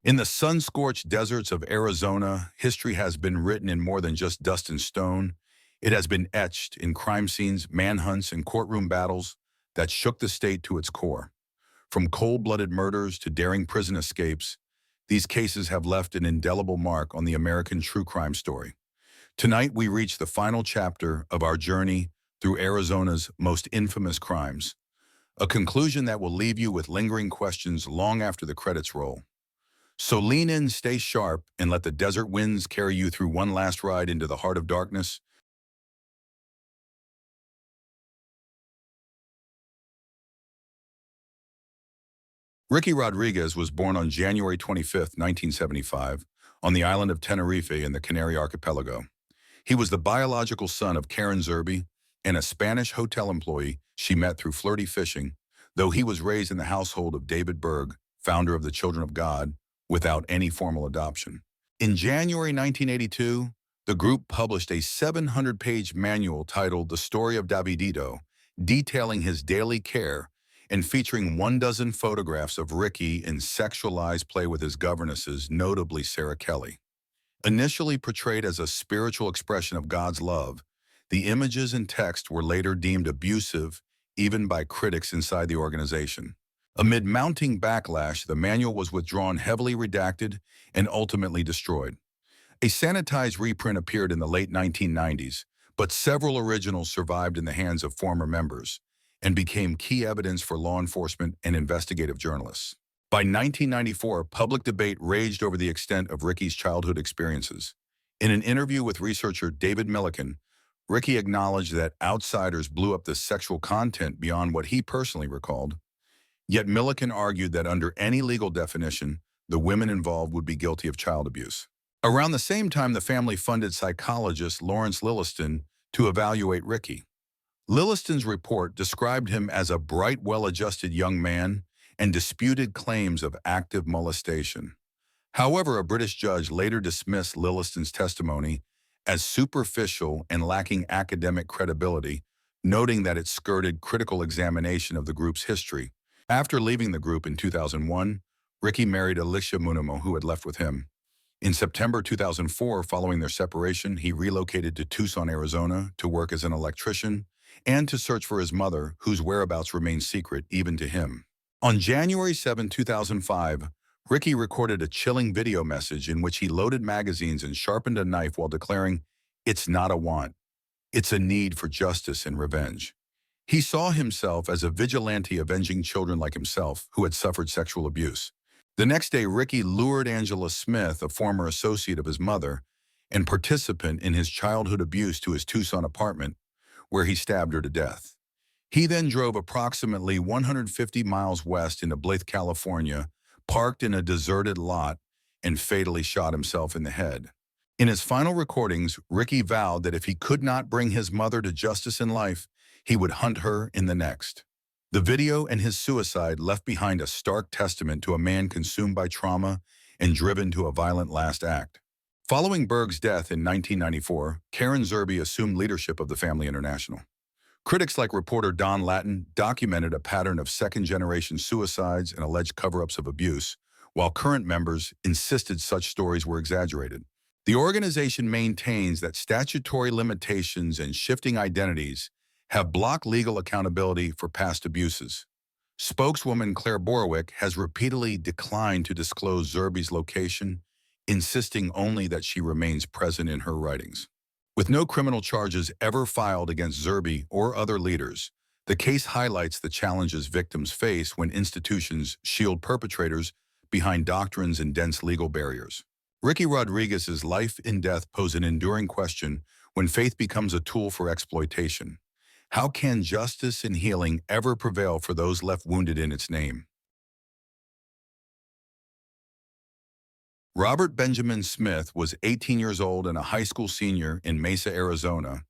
In the sun-scorched deserts of Arizona, history has been written in more than just dust and stone. It has been etched in crime scenes, manhunts, and courtroom battles that shook the state to its core. From cold-blooded murders to daring prison escapes, these cases have left an indelible mark on the American true crime story. Tonight, we reach the final chapter of our journey through Arizona's most infamous crimes, a conclusion that will leave you with lingering questions long after the credits roll. So lean in, stay sharp, and let the desert winds carry you through one last ride into the heart of darkness. Ricky Rodriguez was born on January 25, 1975, on the island of Tenerife in the Canary Archipelago. He was the biological son of Karen Zerbe and a Spanish hotel employee she met through flirty fishing, though he was raised in the household of David Berg, founder of the Children of God, without any formal adoption. In January 1982, the group published a 700-page manual titled The Story of Davidito, detailing his daily care and featuring 12 photographs of Ricky in sexualized play with his governesses, notably Sarah Kelly. Initially portrayed as a spiritual expression of God's love, the images and text were later deemed abusive, even by critics inside the organization. Amid mounting backlash, the manual was withdrawn, heavily redacted, and ultimately destroyed. A sanitized reprint appeared in the late 1990s, but several originals survived in the hands of former members and became key evidence for law enforcement and investigative journalists. By 1994, public debate raged over the extent of Ricky's childhood experiences. In an interview with researcher David Milliken, Ricky acknowledged that outsiders blew up the sexual content beyond what he personally recalled. Yet Milliken argued that under any legal definition, the women involved would be guilty of child abuse. Around the same time, the family funded psychologist Lawrence Lilliston to evaluate Ricky. Lilliston's report described him as a bright, well-adjusted young man and disputed claims of active molestation. However, a British judge later dismissed Lilliston's testimony as superficial and lacking academic credibility, noting that it skirted critical examination of the group's history. After leaving the group in 2001, Ricky married Alicia Munimo, who had left with him. In September 2004, following their separation, he relocated to Tucson, Arizona to work as an electrician and to search for his mother, whose whereabouts remained secret even to him. On January 7, 2005, Ricky recorded a chilling video message in which he loaded magazines and sharpened a knife while declaring, "It's not a want. It's a need for justice and revenge." He saw himself as a vigilante avenging children like himself who had suffered sexual abuse. The next day, Ricky lured Angela Smith, a former associate of his mother and participant in his childhood abuse, to his Tucson apartment, where he stabbed her to death. He then drove approximately 150 miles west into Blythe, California, parked in a deserted lot, and fatally shot himself in the head. In his final recordings, Ricky vowed that if he could not bring his mother to justice in life, he would hunt her in the next. The video and his suicide left behind a stark testament to a man consumed by trauma and driven to a violent last act. Following Berg's death in 1994, Karen Zerbe assumed leadership of the Family International. Critics like reporter Don Lattin documented a pattern of second-generation suicides and alleged cover-ups of abuse, while current members insisted such stories were exaggerated. The organization maintains that statutory limitations and shifting identities have blocked legal accountability for past abuses. Spokeswoman Claire Borowick has repeatedly declined to disclose Zerbe's location, insisting only that she remains present in her writings. With no criminal charges ever filed against Zerbe or other leaders, the case highlights the challenges victims face when institutions shield perpetrators behind doctrines and dense legal barriers. Ricky Rodriguez's life and death pose an enduring question when faith becomes a tool for exploitation. How can justice and healing ever prevail for those left wounded in its name? Robert Benjamin Smith was 18 years old and a high school senior in Mesa, Arizona,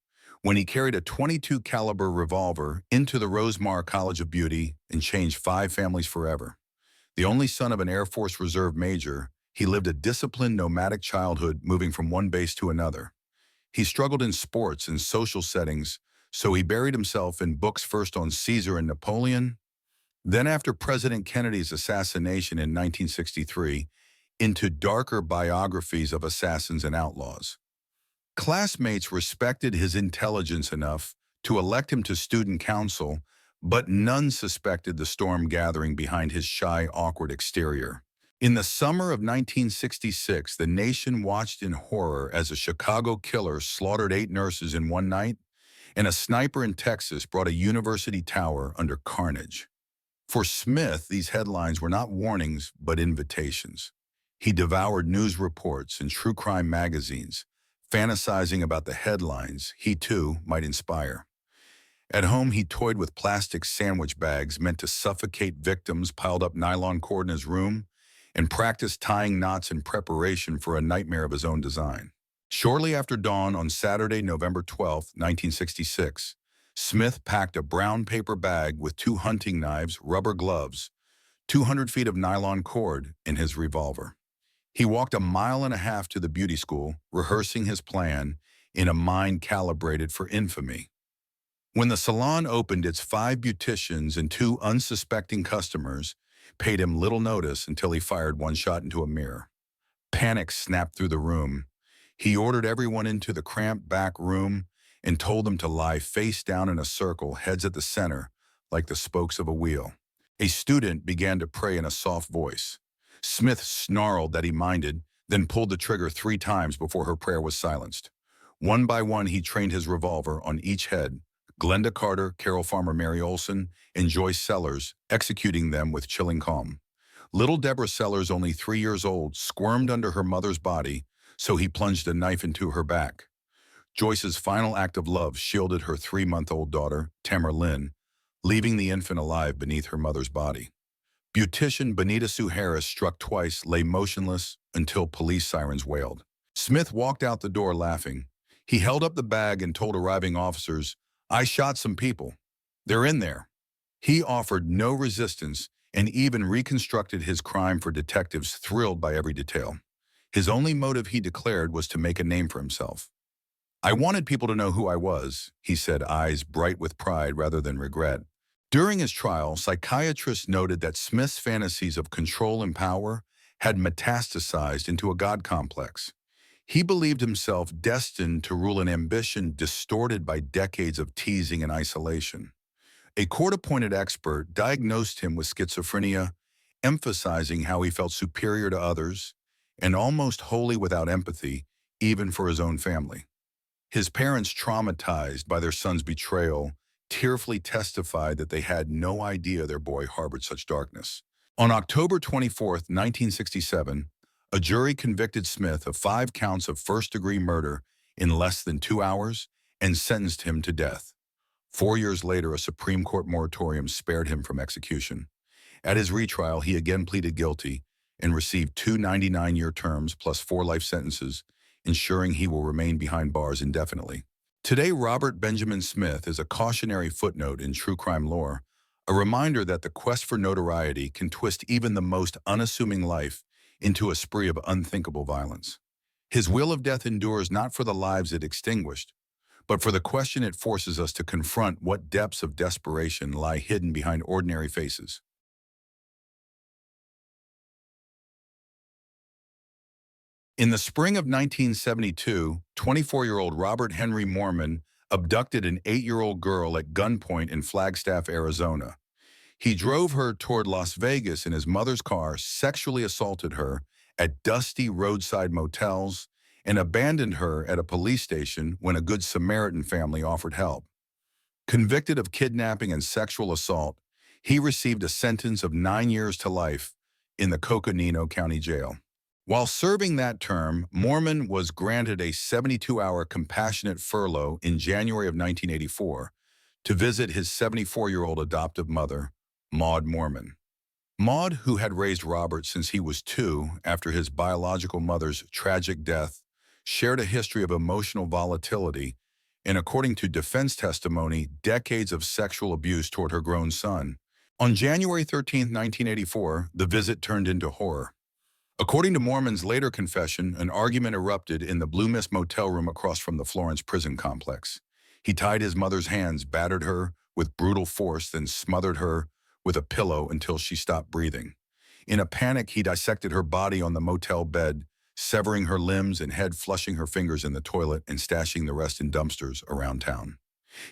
when he carried a .22 caliber revolver into the Rosemar College of Beauty and changed 5 families forever. The only son of an Air Force Reserve major, he lived a disciplined, nomadic childhood, moving from one base to another. He struggled in sports and social settings, so he buried himself in books, first on Caesar and Napoleon. Then, after President Kennedy's assassination in 1963, into darker biographies of assassins and outlaws. Classmates respected his intelligence enough to elect him to student council, but none suspected the storm gathering behind his shy, awkward exterior. In the summer of 1966, the nation watched in horror as a Chicago killer slaughtered 8 nurses in one night, and a sniper in Texas brought a university tower under carnage. For Smith, these headlines were not warnings, but invitations. He devoured news reports and true crime magazines, fantasizing about the headlines he, too, might inspire. At home, he toyed with plastic sandwich bags meant to suffocate victims, piled up nylon cord in his room, and practiced tying knots in preparation for a nightmare of his own design. Shortly after dawn on Saturday, November 12, 1966, Smith packed a brown paper bag with 2 hunting knives, rubber gloves, 200 feet of nylon cord, and his revolver. He walked 1.5 miles to the beauty school, rehearsing his plan in a mind calibrated for infamy. When the salon opened, its 5 beauticians and 2 unsuspecting customers paid him little notice until he fired 1 shot into a mirror. Panic snapped through the room. He ordered everyone into the cramped back room and told them to lie face down in a circle, heads at the center, like the spokes of a wheel. A student began to pray in a soft voice. Smith snarled that he minded, then pulled the trigger 3 times before her prayer was silenced. One by one, he trained his revolver on each head, Glenda Carter, Carol Farmer, Mary Olson, and Joyce Sellers, executing them with chilling calm. Little Deborah Sellers, only 3 years old, squirmed under her mother's body, so he plunged a knife into her back. Joyce's final act of love shielded her 3-month-old daughter, Tamara Lynn, leaving the infant alive beneath her mother's body. Beautician Benita Sue Harris, struck twice, lay motionless until police sirens wailed. Smith walked out the door laughing. He held up the bag and told arriving officers, "I shot some people. They're in there." He offered no resistance and even reconstructed his crime for detectives thrilled by every detail. His only motive, he declared, was to make a name for himself. "I wanted people to know who I was," he said, eyes bright with pride rather than regret. During his trial, psychiatrists noted that Smith's fantasies of control and power had metastasized into a God complex. He believed himself destined to rule an ambition distorted by decades of teasing and isolation. A court-appointed expert diagnosed him with schizophrenia, emphasizing how he felt superior to others and almost wholly without empathy, even for his own family. His parents, traumatized by their son's betrayal, tearfully testified that they had no idea their boy harbored such darkness. On October 24, 1967, a jury convicted Smith of 5 counts of first-degree murder in less than 2 hours and sentenced him to death. 4 years later, a Supreme Court moratorium spared him from execution. At his retrial, he again pleaded guilty and received 2 99-year terms plus 4 life sentences, ensuring he will remain behind bars indefinitely. Today, Robert Benjamin Smith is a cautionary footnote in true crime lore, a reminder that the quest for notoriety can twist even the most unassuming life into a spree of unthinkable violence. His will of death endures not for the lives it extinguished, but for the question it forces us to confront: what depths of desperation lie hidden behind ordinary faces. In the spring of 1972, 24-year-old Robert Henry Mormon abducted an 8-year-old girl at gunpoint in Flagstaff, Arizona. He drove her toward Las Vegas in his mother's car, sexually assaulted her at dusty roadside motels, and abandoned her at a police station when a Good Samaritan family offered help. Convicted of kidnapping and sexual assault, he received a sentence of 9 years to life in the Coconino County Jail. While serving that term, Mormon was granted a 72-hour compassionate furlough in January of 1984 to visit his 74-year-old adoptive mother, Maude Mormon. Maude, who had raised Robert since he was 2 after his biological mother's tragic death, shared a history of emotional volatility and, according to defense testimony, decades of sexual abuse toward her grown son. On January 13, 1984, the visit turned into horror. According to Mormon's later confession, an argument erupted in the Blue Mist motel room across from the Florence prison complex. He tied his mother's hands, battered her with brutal force, then smothered her with a pillow until she stopped breathing. In a panic, he dissected her body on the motel bed, severing her limbs and head, flushing her fingers in the toilet and stashing the rest in dumpsters around town.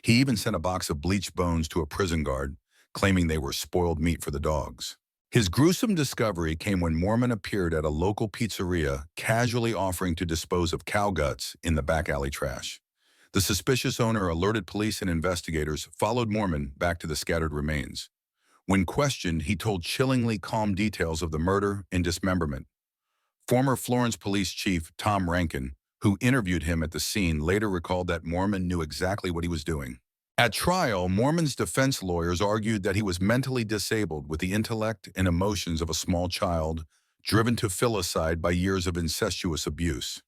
He even sent a box of bleached bones to a prison guard, claiming they were spoiled meat for the dogs. His gruesome discovery came when Mormon appeared at a local pizzeria, casually offering to dispose of cow guts in the back alley trash. The suspicious owner alerted police and investigators, followed Mormon back to the scattered remains. When questioned, he told chillingly calm details of the murder and dismemberment. Former Florence Police Chief Tom Rankin, who interviewed him at the scene, later recalled that Mormon knew exactly what he was doing. At trial, Mormon's defense lawyers argued that he was mentally disabled with the intellect and emotions of a small child, driven to filicide by years of incestuous abuse.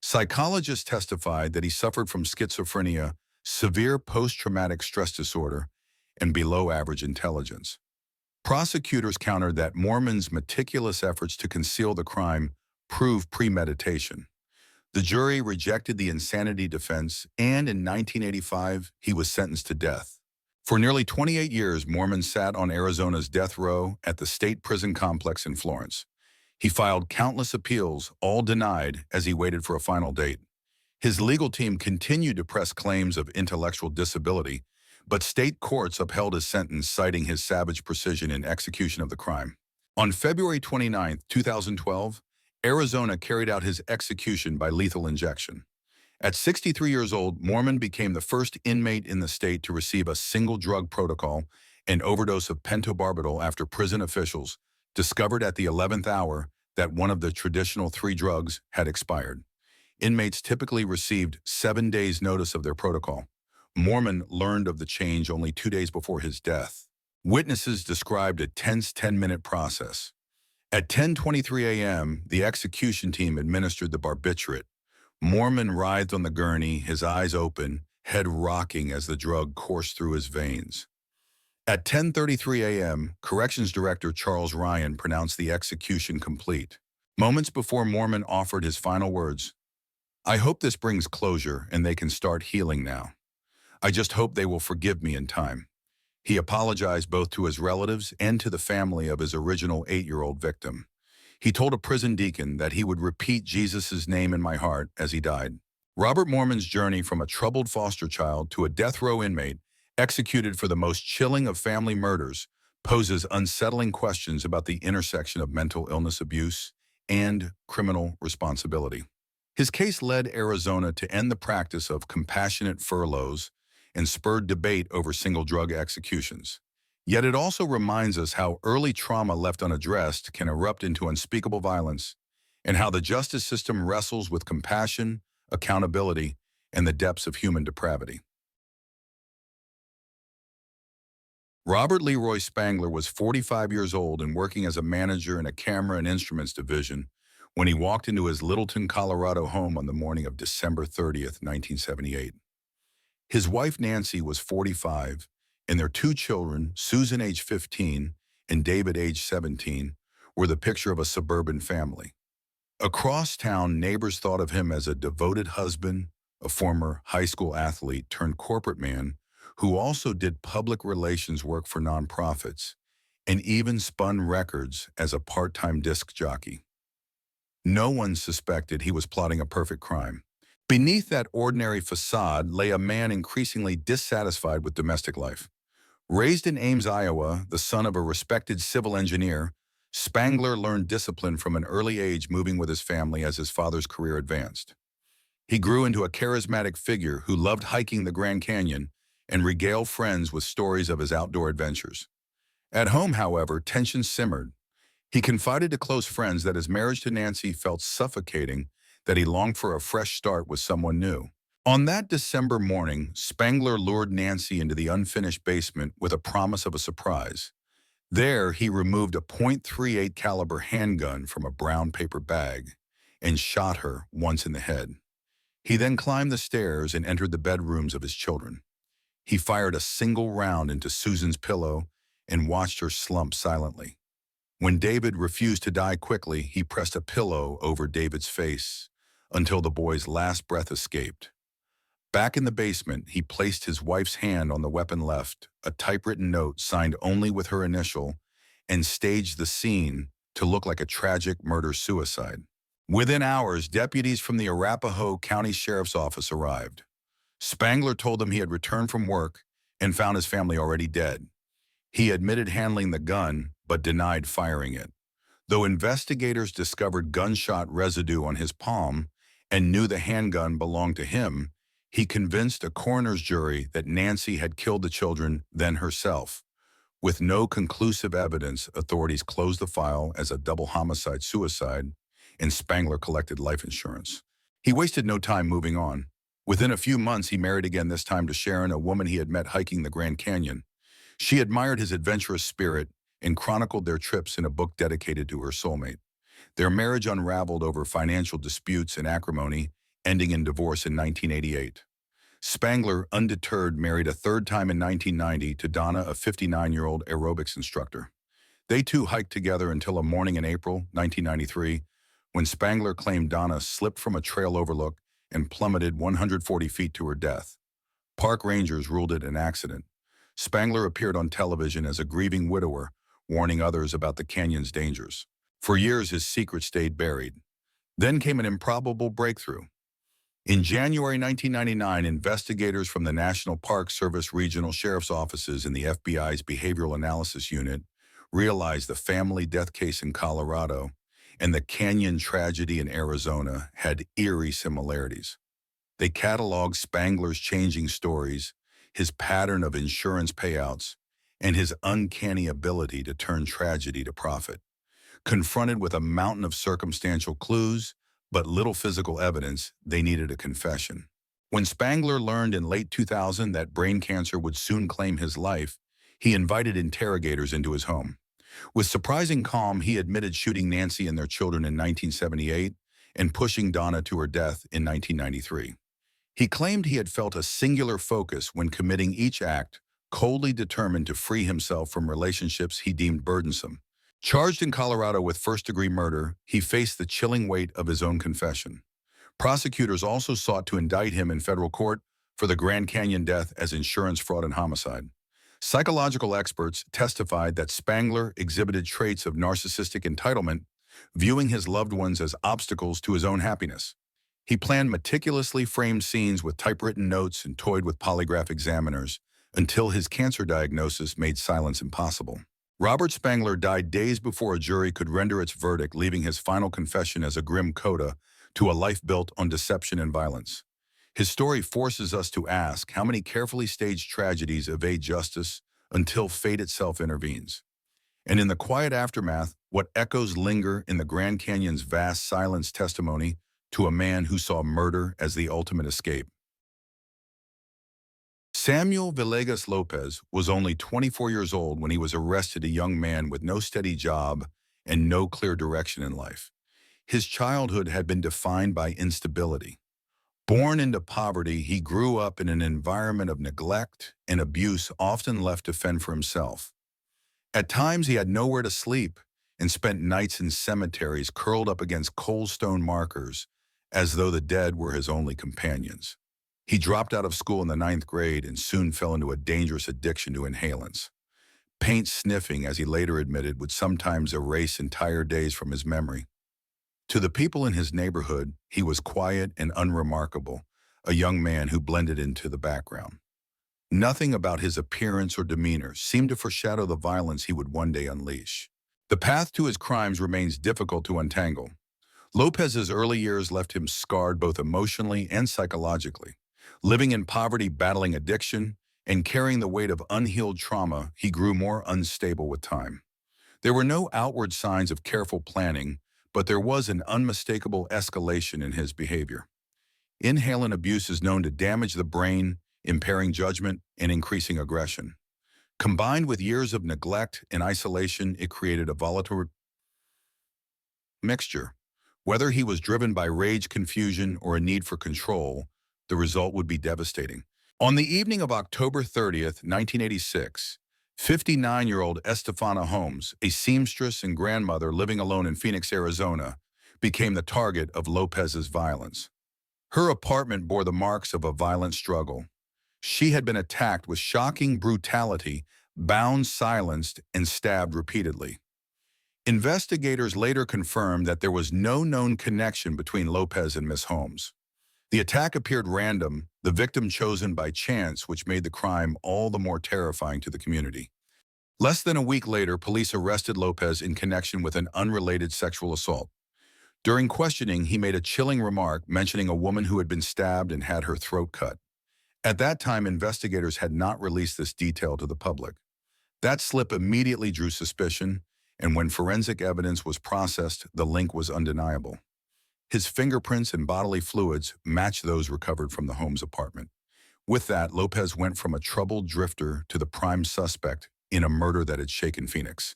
Psychologists testified that he suffered from schizophrenia, severe post-traumatic stress disorder, and below-average intelligence. Prosecutors countered that Mormon's meticulous efforts to conceal the crime proved premeditation. The jury rejected the insanity defense, and in 1985, he was sentenced to death. For nearly 28 years, Mormon sat on Arizona's death row at the state prison complex in Florence. He filed countless appeals, all denied, as he waited for a final date. His legal team continued to press claims of intellectual disability, but state courts upheld his sentence, citing his savage precision in execution of the crime. On February 29, 2012, Arizona carried out his execution by lethal injection. At 63 years old, Mormon became the first inmate in the state to receive a single drug protocol, an overdose of pentobarbital, after prison officials discovered at the 11th hour that one of the traditional 3 drugs had expired. Inmates typically received 7 days' notice of their protocol. Mormon learned of the change only 2 days before his death. Witnesses described a tense 10-minute process. At 10:23 a.m., the execution team administered the barbiturate. Mormon writhed on the gurney, his eyes open, head rocking as the drug coursed through his veins. At 10:33 a.m., Corrections Director Charles Ryan pronounced the execution complete. Moments before Mormon offered his final words, "I hope this brings closure and they can start healing now. I just hope they will forgive me in time." He apologized both to his relatives and to the family of his original 8-year-old victim. He told a prison deacon that he would repeat Jesus' name in my heart as he died. Robert Mormon's journey from a troubled foster child to a death row inmate, executed for the most chilling of family murders, poses unsettling questions about the intersection of mental illness abuse and criminal responsibility. His case led Arizona to end the practice of compassionate furloughs and spurred debate over single drug executions. Yet it also reminds us how early trauma left unaddressed can erupt into unspeakable violence, and how the justice system wrestles with compassion, accountability, and the depths of human depravity. Robert Leroy Spangler was 45 years old and working as a manager in a camera and instruments division when he walked into his Littleton, Colorado home on the morning of December 30th, 1978. His wife, Nancy, was 45, and their 2 children, Susan, age 15, and David, age 17, were the picture of a suburban family. Across town, neighbors thought of him as a devoted husband, a former high school athlete turned corporate man who also did public relations work for nonprofits and even spun records as a part-time disc jockey. No one suspected he was plotting a perfect crime. Beneath that ordinary facade lay a man increasingly dissatisfied with domestic life. Raised in Ames, Iowa, the son of a respected civil engineer, Spangler learned discipline from an early age, moving with his family as his father's career advanced. He grew into a charismatic figure who loved hiking the Grand Canyon and regaled friends with stories of his outdoor adventures. At home, however, tension simmered. He confided to close friends that his marriage to Nancy felt suffocating, that he longed for a fresh start with someone new. On that December morning, Spangler lured Nancy into the unfinished basement with a promise of a surprise. There, he removed a .38 caliber handgun from a brown paper bag and shot her once in the head. He then climbed the stairs and entered the bedrooms of his children. He fired a single round into Susan's pillow and watched her slump silently. When David refused to die quickly, he pressed a pillow over David's face until the boy's last breath escaped. Back in the basement, he placed his wife's hand on the weapon left, a typewritten note signed only with her initial, and staged the scene to look like a tragic murder-suicide. Within hours, deputies from the Arapahoe County Sheriff's Office arrived. Spangler told them he had returned from work and found his family already dead. He admitted handling the gun, but denied firing it. Though investigators discovered gunshot residue on his palm and knew the handgun belonged to him, he convinced a coroner's jury that Nancy had killed the children, then herself. With no conclusive evidence, authorities closed the file as a double homicide-suicide, and Spangler collected life insurance. He wasted no time moving on. Within a few months, he married again, this time to Sharon, a woman he had met hiking the Grand Canyon. She admired his adventurous spirit and chronicled their trips in a book dedicated to her soulmate. Their marriage unraveled over financial disputes and acrimony, ending in divorce in 1988. Spangler, undeterred, married a third time in 1990 to Donna, a 59-year-old aerobics instructor. They two hiked together until a morning in April 1993, when Spangler claimed Donna slipped from a trail overlook and plummeted 140 feet to her death. Park rangers ruled it an accident. Spangler appeared on television as a grieving widower, warning others about the canyon's dangers. For years, his secret stayed buried. Then came an improbable breakthrough. In January 1999, investigators from the National Park Service Regional Sheriff's Offices and the FBI's Behavioral Analysis Unit realized the family death case in Colorado and the canyon tragedy in Arizona had eerie similarities. They cataloged Spangler's changing stories, his pattern of insurance payouts, and his uncanny ability to turn tragedy to profit. Confronted with a mountain of circumstantial clues, but little physical evidence, they needed a confession. When Spangler learned in late 2000 that brain cancer would soon claim his life, he invited interrogators into his home. With surprising calm, he admitted shooting Nancy and their children in 1978 and pushing Donna to her death in 1993. He claimed he had felt a singular focus when committing each act, coldly determined to free himself from relationships he deemed burdensome. Charged in Colorado with first-degree murder, he faced the chilling weight of his own confession. Prosecutors also sought to indict him in federal court for the Grand Canyon death as insurance fraud and homicide. Psychological experts testified that Spangler exhibited traits of narcissistic entitlement, viewing his loved ones as obstacles to his own happiness. He planned meticulously framed scenes with typewritten notes and toyed with polygraph examiners until his cancer diagnosis made silence impossible. Robert Spangler died days before a jury could render its verdict, leaving his final confession as a grim coda to a life built on deception and violence. His story forces us to ask how many carefully staged tragedies evade justice until fate itself intervenes. And in the quiet aftermath, what echoes linger in the Grand Canyon's vast silence, testimony to a man who saw murder as the ultimate escape. Samuel Villegas Lopez was only 24 years old when he was arrested, a young man with no steady job and no clear direction in life. His childhood had been defined by instability. Born into poverty, he grew up in an environment of neglect and abuse, often left to fend for himself. At times, he had nowhere to sleep and spent nights in cemeteries curled up against cold stone markers, as though the dead were his only companions. He dropped out of school in the 9th grade and soon fell into a dangerous addiction to inhalants. Paint sniffing, as he later admitted, would sometimes erase entire days from his memory. To the people in his neighborhood, he was quiet and unremarkable, a young man who blended into the background. Nothing about his appearance or demeanor seemed to foreshadow the violence he would one day unleash. The path to his crimes remains difficult to untangle. Lopez's early years left him scarred both emotionally and psychologically. Living in poverty, battling addiction, and carrying the weight of unhealed trauma, he grew more unstable with time. There were no outward signs of careful planning, but there was an unmistakable escalation in his behavior. Inhalant abuse is known to damage the brain, impairing judgment and increasing aggression. Combined with years of neglect and isolation, it created a volatile mixture. Whether he was driven by rage, confusion, or a need for control, the result would be devastating. On the evening of October 30th, 1986, 59-year-old Estefana Holmes, a seamstress and grandmother living alone in Phoenix, Arizona, became the target of Lopez's violence. Her apartment bore the marks of a violent struggle. She had been attacked with shocking brutality, bound, silenced, and stabbed repeatedly. Investigators later confirmed that there was no known connection between Lopez and Miss Holmes. The attack appeared random, the victim chosen by chance, which made the crime all the more terrifying to the community. Less than a week later, police arrested Lopez in connection with an unrelated sexual assault. During questioning, he made a chilling remark mentioning a woman who had been stabbed and had her throat cut. At that time, investigators had not released this detail to the public. That slip immediately drew suspicion, and when forensic evidence was processed, the link was undeniable. His fingerprints and bodily fluids matched those recovered from the Holmes apartment. With that, Lopez went from a troubled drifter to the prime suspect in a murder that had shaken Phoenix.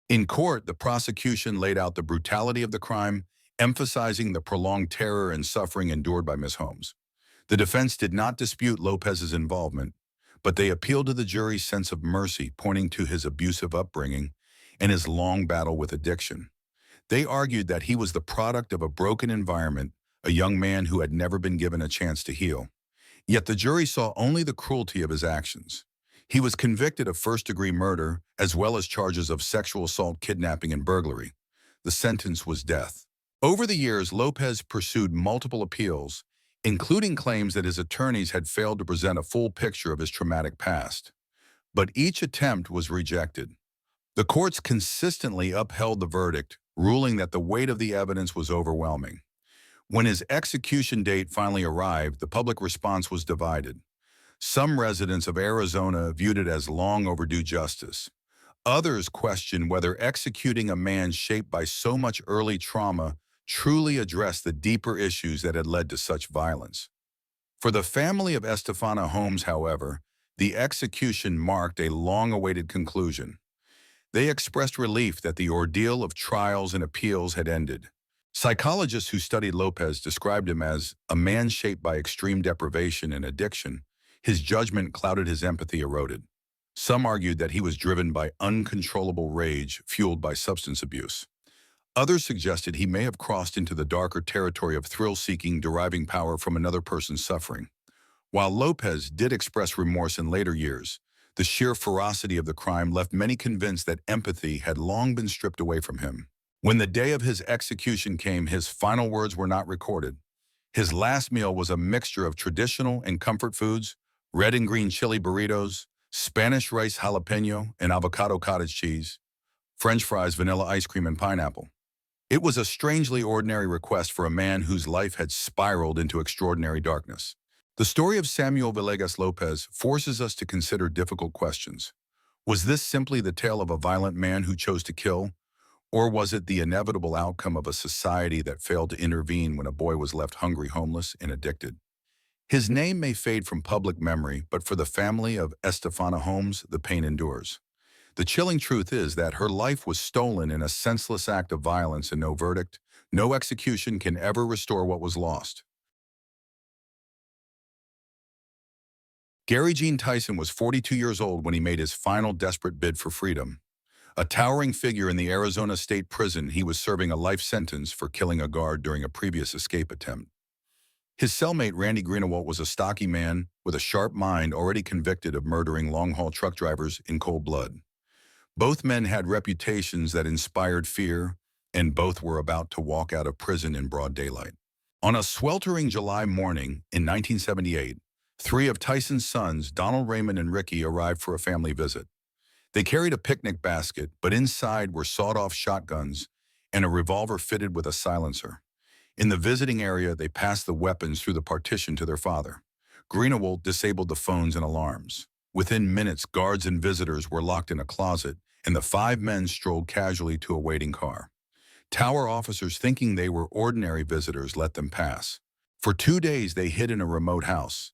In court, the prosecution laid out the brutality of the crime, emphasizing the prolonged terror and suffering endured by Miss Holmes. The defense did not dispute Lopez's involvement, but they appealed to the jury's sense of mercy, pointing to his abusive upbringing and his long battle with addiction. They argued that he was the product of a broken environment, a young man who had never been given a chance to heal. Yet the jury saw only the cruelty of his actions. He was convicted of first-degree murder, as well as charges of sexual assault, kidnapping, and burglary. The sentence was death. Over the years, Lopez pursued multiple appeals, including claims that his attorneys had failed to present a full picture of his traumatic past. But each attempt was rejected. The courts consistently upheld the verdict, ruling that the weight of the evidence was overwhelming. When his execution date finally arrived, the public response was divided. Some residents of Arizona viewed it as long overdue justice. Others questioned whether executing a man shaped by so much early trauma truly addressed the deeper issues that had led to such violence. For the family of Estefana Holmes, however, the execution marked a long-awaited conclusion. They expressed relief that the ordeal of trials and appeals had ended. Psychologists who studied Lopez described him as a man shaped by extreme deprivation and addiction. His judgment clouded, his empathy eroded. Some argued that he was driven by uncontrollable rage fueled by substance abuse. Others suggested he may have crossed into the darker territory of thrill-seeking, deriving power from another person's suffering. While Lopez did express remorse in later years, the sheer ferocity of the crime left many convinced that empathy had long been stripped away from him. When the day of his execution came, his final words were not recorded. His last meal was a mixture of traditional and comfort foods, red and green chili burritos, Spanish rice jalapeno and avocado cottage cheese, French fries, vanilla ice cream, and pineapple. It was a strangely ordinary request for a man whose life had spiraled into extraordinary darkness. The story of Samuel Villegas Lopez forces us to consider difficult questions. Was this simply the tale of a violent man who chose to kill, or was it the inevitable outcome of a society that failed to intervene when a boy was left hungry, homeless, and addicted? His name may fade from public memory, but for the family of Estefana Holmes, the pain endures. The chilling truth is that her life was stolen in a senseless act of violence, and no verdict, no execution can ever restore what was lost. Gary Gene Tison was 42 years old when he made his final desperate bid for freedom. A towering figure in the Arizona State Prison, he was serving a life sentence for killing a guard during a previous escape attempt. His cellmate, Randy Greenawalt, was a stocky man with a sharp mind, already convicted of murdering long-haul truck drivers in cold blood. Both men had reputations that inspired fear, and both were about to walk out of prison in broad daylight. On a sweltering July morning in 1978, three of Tison's sons, Donald, Raymond, and Ricky, arrived for a family visit. They carried a picnic basket, but inside were sawed-off shotguns and a revolver fitted with a silencer. In the visiting area, they passed the weapons through the partition to their father. Greenawalt disabled the phones and alarms. Within minutes, guards and visitors were locked in a closet, and the five men strolled casually to a waiting car. Tower officers, thinking they were ordinary visitors, let them pass. For 2 days, they hid in a remote house.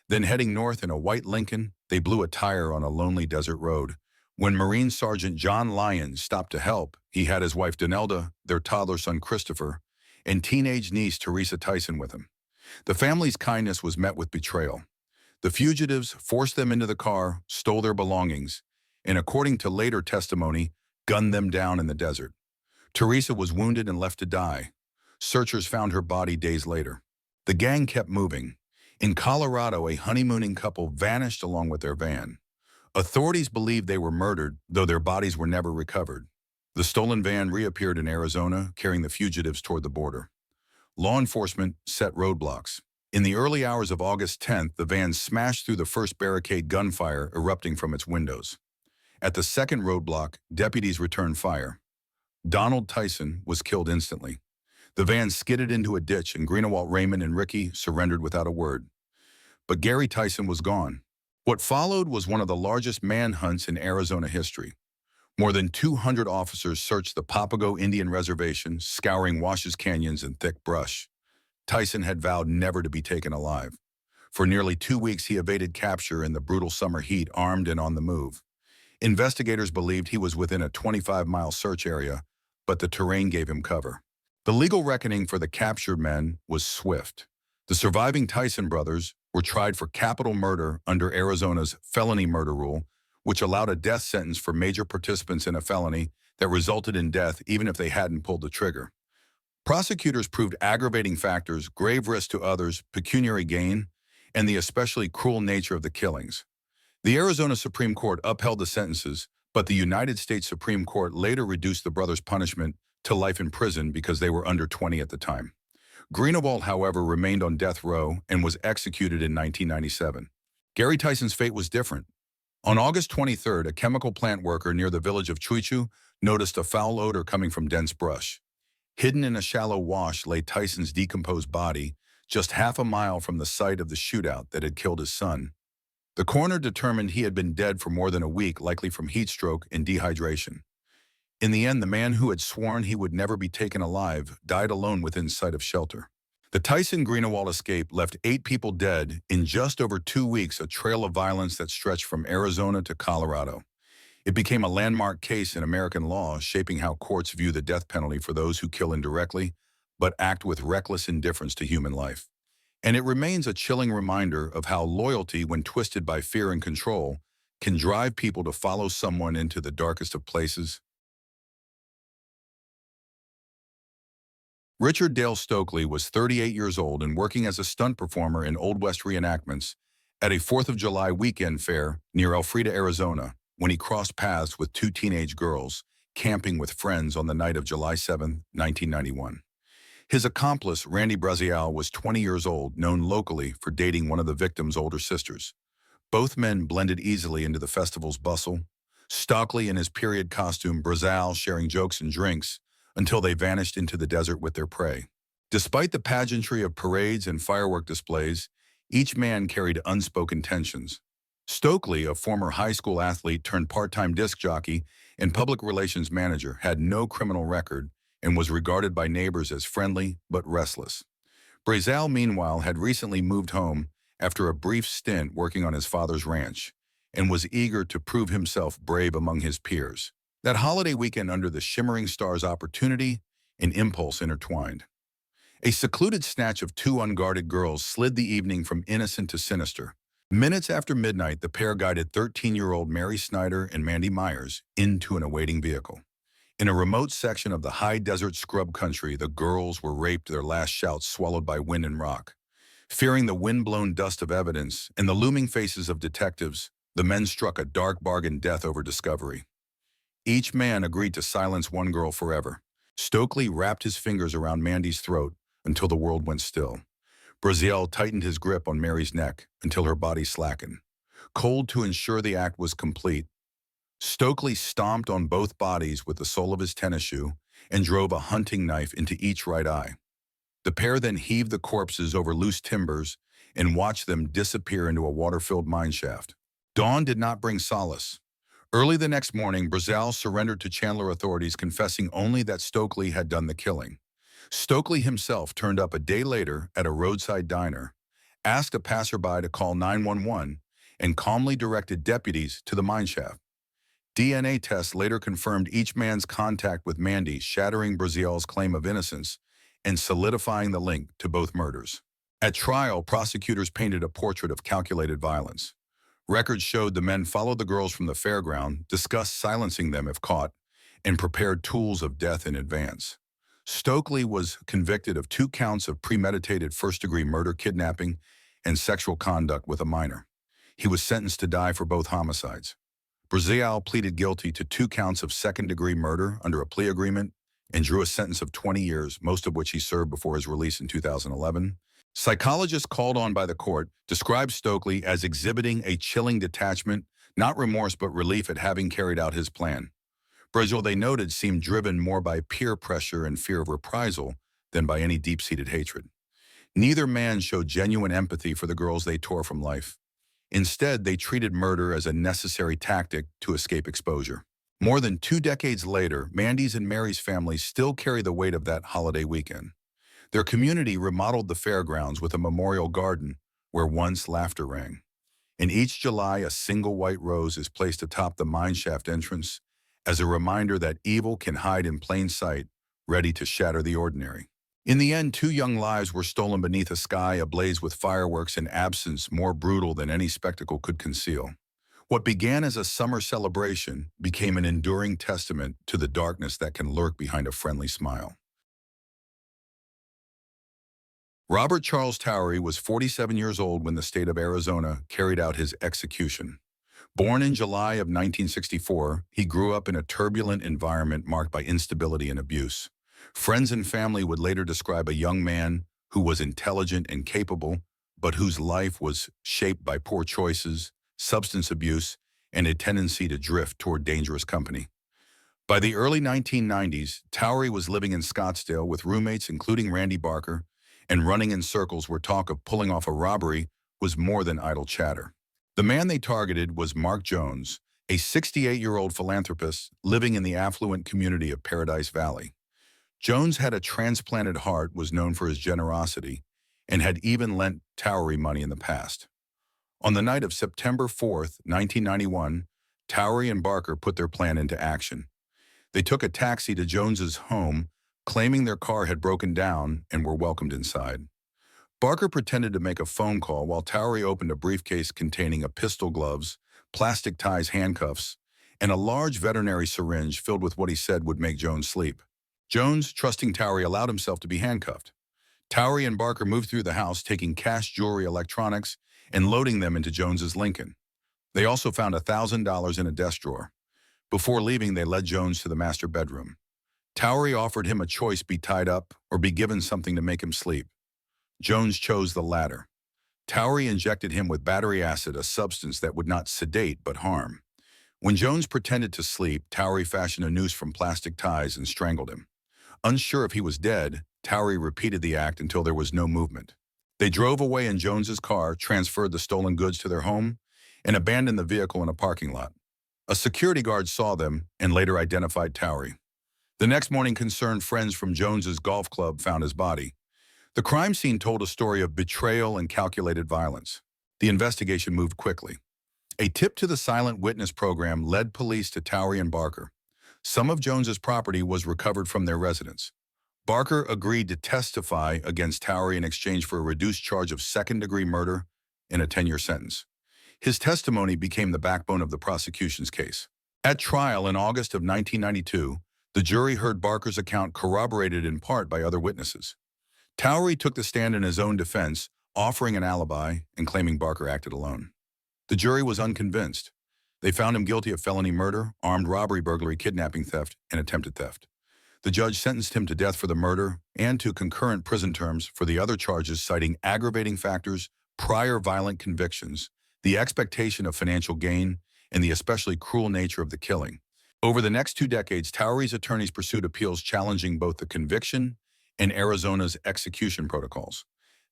Then, heading north in a white Lincoln, they blew a tire on a lonely desert road. When Marine Sergeant John Lyons stopped to help, he had his wife Donelda, their toddler son Christopher, and teenage niece Teresa Tison with him. The family's kindness was met with betrayal. The fugitives forced them into the car, stole their belongings, and according to later testimony, gunned them down in the desert. Teresa was wounded and left to die. Searchers found her body days later. The gang kept moving. In Colorado, a honeymooning couple vanished along with their van. Authorities believed they were murdered, though their bodies were never recovered. The stolen van reappeared in Arizona, carrying the fugitives toward the border. Law enforcement set roadblocks. In the early hours of August 10th, the van smashed through the first barricade, gunfire erupting from its windows. At the second roadblock, deputies returned fire. Donald Tison was killed instantly. The van skidded into a ditch, and Greenawalt, Raymond, and Ricky surrendered without a word. But Gary Tison was gone. What followed was one of the largest manhunts in Arizona history. More than 200 officers searched the Papago Indian Reservation, scouring washes, canyons, and thick brush. Tison had vowed never to be taken alive. For nearly 2 weeks, he evaded capture in the brutal summer heat, armed and on the move. Investigators believed he was within a 25-mile search area, but the terrain gave him cover. The legal reckoning for the captured men was swift. The surviving Tison brothers were tried for capital murder under Arizona's felony murder rule, which allowed a death sentence for major participants in a felony that resulted in death even if they hadn't pulled the trigger. Prosecutors proved aggravating factors, grave risk to others, pecuniary gain, and the especially cruel nature of the killings. The Arizona Supreme Court upheld the sentences, but the United States Supreme Court later reduced the brothers' punishment to life in prison because they were under 20 at the time. Greenawalt, however, remained on death row and was executed in 1997. Gary Tison's fate was different. On August 23rd, a chemical plant worker near the village of Chuichu noticed a foul odor coming from dense brush. Hidden in a shallow wash lay Tison's decomposed body, just half a mile from the site of the shootout that had killed his son. The coroner determined he had been dead for more than a week, likely from heat stroke and dehydration. In the end, the man who had sworn he would never be taken alive died alone within sight of shelter. The Tison-Greenawalt escape left 8 people dead in just over 2 weeks, a trail of violence that stretched from Arizona to Colorado. It became a landmark case in American law, shaping how courts view the death penalty for those who kill indirectly, but act with reckless indifference to human life. And it remains a chilling reminder of how loyalty, when twisted by fear and control, can drive people to follow someone into the darkest of places. Richard Dale Stokely was 38 years old and working as a stunt performer in Old West reenactments at a 4th of July weekend fair near Alfreda, Arizona, when he crossed paths with 2 teenage girls camping with friends on the night of July 7, 1991. His accomplice, Randy Braziel, was 20 years old, known locally for dating one of the victim's older sisters. Both men blended easily into the festival's bustle, Stokely in his period costume, Braziel sharing jokes and drinks, until they vanished into the desert with their prey. Despite the pageantry of parades and firework displays, each man carried unspoken tensions. Stokely, a former high school athlete turned part-time disc jockey and public relations manager, had no criminal record and was regarded by neighbors as friendly but restless. Braziel, meanwhile, had recently moved home after a brief stint working on his father's ranch and was eager to prove himself brave among his peers. That holiday weekend, under the shimmering stars, opportunity and impulse intertwined. A secluded snatch of 2 unguarded girls slid the evening from innocent to sinister. Minutes after midnight, the pair guided 13-year-old Mary Snyder and Mandy Myers into an awaiting vehicle. In a remote section of the high desert scrub country, the girls were raped, their last shouts swallowed by wind and rock. Fearing the wind-blown dust of evidence and the looming faces of detectives, the men struck a dark bargain, death over discovery. Each man agreed to silence one girl forever. Stokely wrapped his fingers around Mandy's throat until the world went still. Braziel tightened his grip on Mary's neck until her body slackened. Cold to ensure the act was complete, Stokely stomped on both bodies with the sole of his tennis shoe and drove a hunting knife into each right eye. The pair then heaved the corpses over loose timbers and watched them disappear into a water-filled mine shaft. Dawn did not bring solace. Early the next morning, Braziel surrendered to Chandler authorities, confessing only that Stokely had done the killing. Stokely himself turned up a day later at a roadside diner, asked a passerby to call 911, and calmly directed deputies to the mine shaft. DNA tests later confirmed each man's contact with Mandy, shattering Braziel's claim of innocence and solidifying the link to both murders. At trial, prosecutors painted a portrait of calculated violence. Records showed the men followed the girls from the fairground, discussed silencing them if caught, and prepared tools of death in advance. Stokely was convicted of 2 counts of premeditated first-degree murder, kidnapping, and sexual conduct with a minor. He was sentenced to die for both homicides. Brazil pleaded guilty to 2 counts of second-degree murder under a plea agreement and drew a sentence of 20 years, most of which he served before his release in 2011. Psychologists called on by the court described Stokely as exhibiting a chilling detachment, not remorse but relief at having carried out his plan. Brazil, they noted, seemed driven more by peer pressure and fear of reprisal than by any deep-seated hatred. Neither man showed genuine empathy for the girls they tore from life. Instead, they treated murder as a necessary tactic to escape exposure. More than 2 decades later, Mandy's and Mary's families still carry the weight of that holiday weekend. Their community remodeled the fairgrounds with a memorial garden where once laughter rang. In each July, a single white rose is placed atop the mineshaft entrance as a reminder that evil can hide in plain sight, ready to shatter the ordinary. In the end, 2 young lives were stolen beneath a sky ablaze with fireworks and absence more brutal than any spectacle could conceal. What began as a summer celebration became an enduring testament to the darkness that can lurk behind a friendly smile. Robert Charles Towery was 47 years old when the state of Arizona carried out his execution. Born in July of 1964, he grew up in a turbulent environment marked by instability and abuse. Friends and family would later describe a young man who was intelligent and capable, but whose life was shaped by poor choices, substance abuse, and a tendency to drift toward dangerous company. By the early 1990s, Towery was living in Scottsdale with roommates including Randy Barker, and running in circles where talk of pulling off a robbery was more than idle chatter. The man they targeted was Mark Jones, a 68-year-old philanthropist living in the affluent community of Paradise Valley. Jones had a transplanted heart, was known for his generosity, and had even lent Towery money in the past. On the night of September 4th, 1991, Towery and Barker put their plan into action. They took a taxi to Jones's home, claiming their car had broken down, and were welcomed inside. Barker pretended to make a phone call while Towery opened a briefcase containing a pistol, gloves, plastic ties, handcuffs, and a large veterinary syringe filled with what he said would make Jones sleep. Jones, trusting Towery, allowed himself to be handcuffed. Towery and Barker moved through the house, taking cash, jewelry, electronics, and loading them into Jones's Lincoln. They also found $1,000 in a desk drawer. Before leaving, they led Jones to the master bedroom. Towery offered him a choice: be tied up or be given something to make him sleep. Jones chose the latter. Towery injected him with battery acid, a substance that would not sedate but harm. When Jones pretended to sleep, Towery fashioned a noose from plastic ties and strangled him. Unsure if he was dead, Towery repeated the act until there was no movement. They drove away in Jones's car, transferred the stolen goods to their home, and abandoned the vehicle in a parking lot. A security guard saw them and later identified Towery. The next morning, concerned friends from Jones's golf club found his body. The crime scene told a story of betrayal and calculated violence. The investigation moved quickly. A tip to the silent witness program led police to Towery and Barker. Some of Jones's property was recovered from their residence. Barker agreed to testify against Towery in exchange for a reduced charge of second-degree murder and a 10-year sentence. His testimony became the backbone of the prosecution's case. At trial in August of 1992, the jury heard Barker's account corroborated in part by other witnesses. Towery took the stand in his own defense, offering an alibi and claiming Barker acted alone. The jury was unconvinced. They found him guilty of felony murder, armed robbery, burglary, kidnapping, theft, and attempted theft. The judge sentenced him to death for the murder and to concurrent prison terms for the other charges, citing aggravating factors, prior violent convictions, the expectation of financial gain, and the especially cruel nature of the killing. Over the next 2 decades, Towery's attorneys pursued appeals challenging both the conviction and Arizona's execution protocols.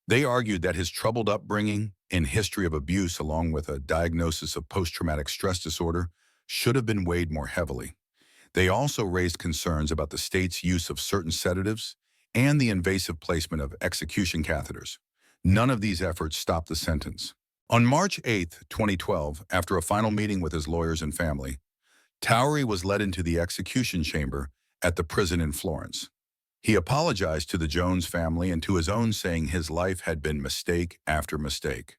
They argued that his troubled upbringing and history of abuse, along with a diagnosis of post-traumatic stress disorder, should have been weighed more heavily. They also raised concerns about the state's use of certain sedatives and the invasive placement of execution catheters. None of these efforts stopped the sentence. On March 8, 2012, after a final meeting with his lawyers and family, Towery was led into the execution chamber at the prison in Florence. He apologized to the Jones family and to his own, saying his life had been mistake after mistake.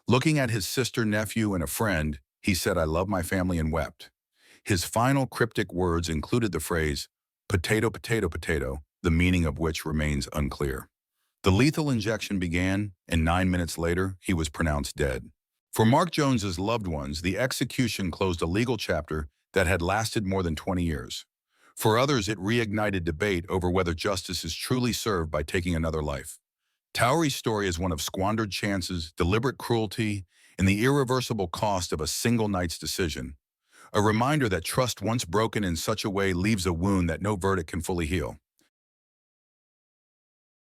Looking at his sister, nephew, and a friend, he said, "I love my family," and wept. His final cryptic words included the phrase, "potato, potato, potato," the meaning of which remains unclear. The lethal injection began, and 9 minutes later, he was pronounced dead. For Mark Jones's loved ones, the execution closed a legal chapter that had lasted more than 20 years. For others, it reignited debate over whether justice is truly served by taking another life. Towery's story is one of squandered chances, deliberate cruelty, and the irreversible cost of a single night's decision. A reminder that trust once broken in such a way leaves a wound that no verdict can fully heal.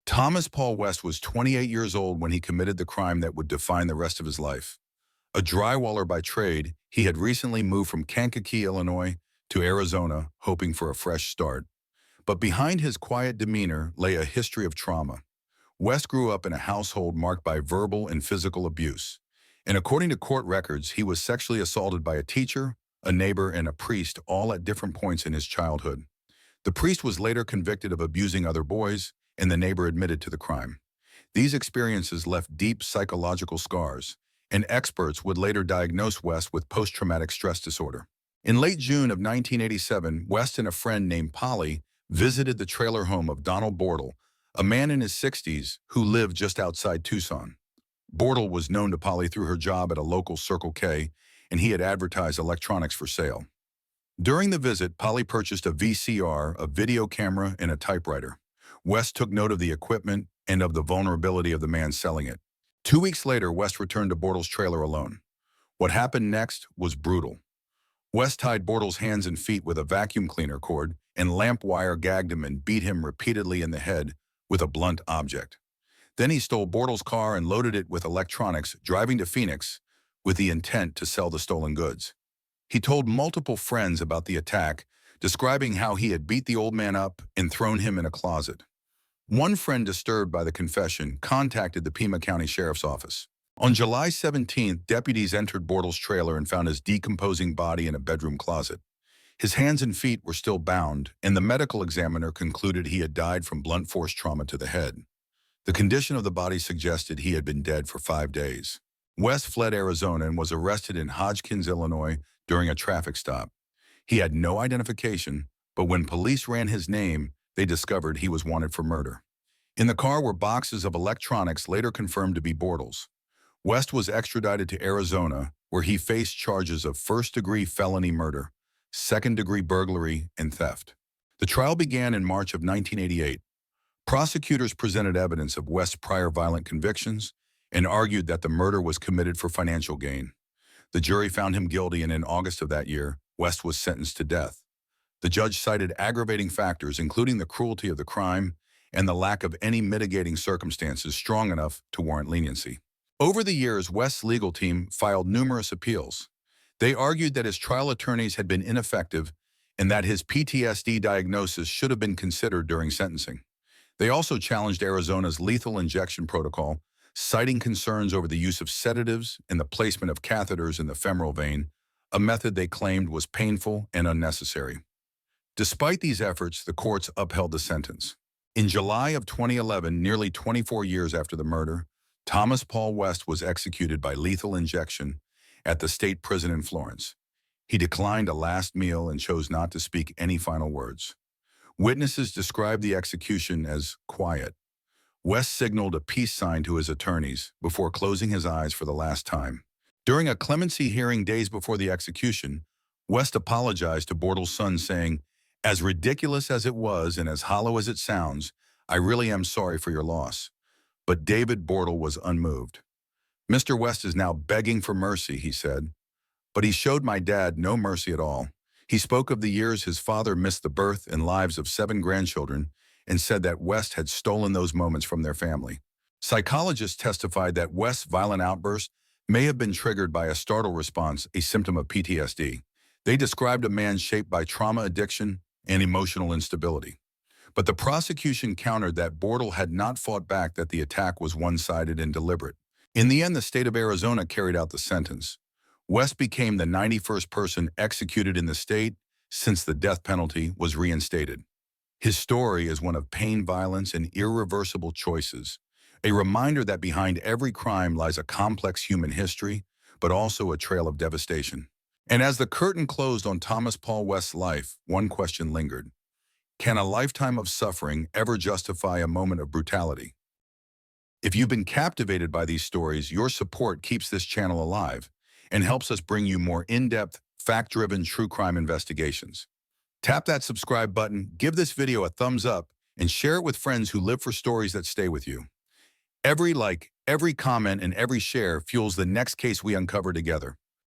Thomas Paul West was 28 years old when he committed the crime that would define the rest of his life. A drywaller by trade, he had recently moved from Kankakee, Illinois, to Arizona, hoping for a fresh start. But behind his quiet demeanor lay a history of trauma. West grew up in a household marked by verbal and physical abuse. And according to court records, he was sexually assaulted by a teacher, a neighbor, and a priest, all at different points in his childhood. The priest was later convicted of abusing other boys, and the neighbor admitted to the crime. These experiences left deep psychological scars, and experts would later diagnose West with post-traumatic stress disorder. In late June of 1987, West and a friend named Polly visited the trailer home of Donald Bortle, a man in his 60s who lived just outside Tucson. Bortle was known to Polly through her job at a local Circle K, and he had advertised electronics for sale. During the visit, Polly purchased a VCR, a video camera, and a typewriter. West took note of the equipment and of the vulnerability of the man selling it. 2 weeks later, West returned to Bortle's trailer alone. What happened next was brutal. West tied Bortle's hands and feet with a vacuum cleaner cord and lamp wire gagged him and beat him repeatedly in the head with a blunt object. Then he stole Bortle's car and loaded it with electronics, driving to Phoenix with the intent to sell the stolen goods. He told multiple friends about the attack, describing how he had beat the old man up and thrown him in a closet. One friend, disturbed by the confession, contacted the Pima County Sheriff's Office. On July 17th, deputies entered Bortle's trailer and found his decomposing body in a bedroom closet. His hands and feet were still bound, and the medical examiner concluded he had died from blunt force trauma to the head. The condition of the body suggested he had been dead for 5 days. West fled Arizona and was arrested in Hodgkins, Illinois, during a traffic stop. He had no identification, but when police ran his name, they discovered he was wanted for murder. In the car were boxes of electronics later confirmed to be Bortle's. West was extradited to Arizona, where he faced charges of first-degree felony murder, second-degree burglary, and theft. The trial began in March of 1988. Prosecutors presented evidence of West's prior violent convictions and argued that the murder was committed for financial gain. The jury found him guilty, and in August of that year, West was sentenced to death. The judge cited aggravating factors, including the cruelty of the crime and the lack of any mitigating circumstances strong enough to warrant leniency. Over the years, West's legal team filed numerous appeals. They argued that his trial attorneys had been ineffective and that his PTSD diagnosis should have been considered during sentencing. They also challenged Arizona's lethal injection protocol, citing concerns over the use of sedatives and the placement of catheters in the femoral vein, a method they claimed was painful and unnecessary. Despite these efforts, the courts upheld the sentence. In July of 2011, nearly 24 years after the murder, Thomas Paul West was executed by lethal injection at the state prison in Florence. He declined a last meal and chose not to speak any final words. Witnesses described the execution as quiet. West signaled a peace sign to his attorneys before closing his eyes for the last time. During a clemency hearing days before the execution, West apologized to Bortle's son, saying, "As ridiculous as it was and as hollow as it sounds, I really am sorry for your loss." But David Bortle was unmoved. "Mr. West is now begging for mercy," he said. "But he showed my dad no mercy at all. He spoke of the years his father missed the birth and lives of 7 grandchildren and said that West had stolen those moments from their family." Psychologists testified that West's violent outburst may have been triggered by a startle response, a symptom of PTSD. They described a man shaped by trauma addiction and emotional instability. But the prosecution countered that Bortle had not fought back, that the attack was one-sided and deliberate. In the end, the state of Arizona carried out the sentence. West became the 91st person executed in the state since the death penalty was reinstated. His story is one of pain, violence, and irreversible choices, a reminder that behind every crime lies a complex human history, but also a trail of devastation. And as the curtain closed on Thomas Paul West's life, one question lingered. Can a lifetime of suffering ever justify a moment of brutality? If you've been captivated by these stories, your support keeps this channel alive and helps us bring you more in-depth, fact-driven true crime investigations. Tap that subscribe button, give this video a thumbs up, and share it with friends who live for stories that stay with you. Every like, every comment, and every share fuels the next case we uncover together.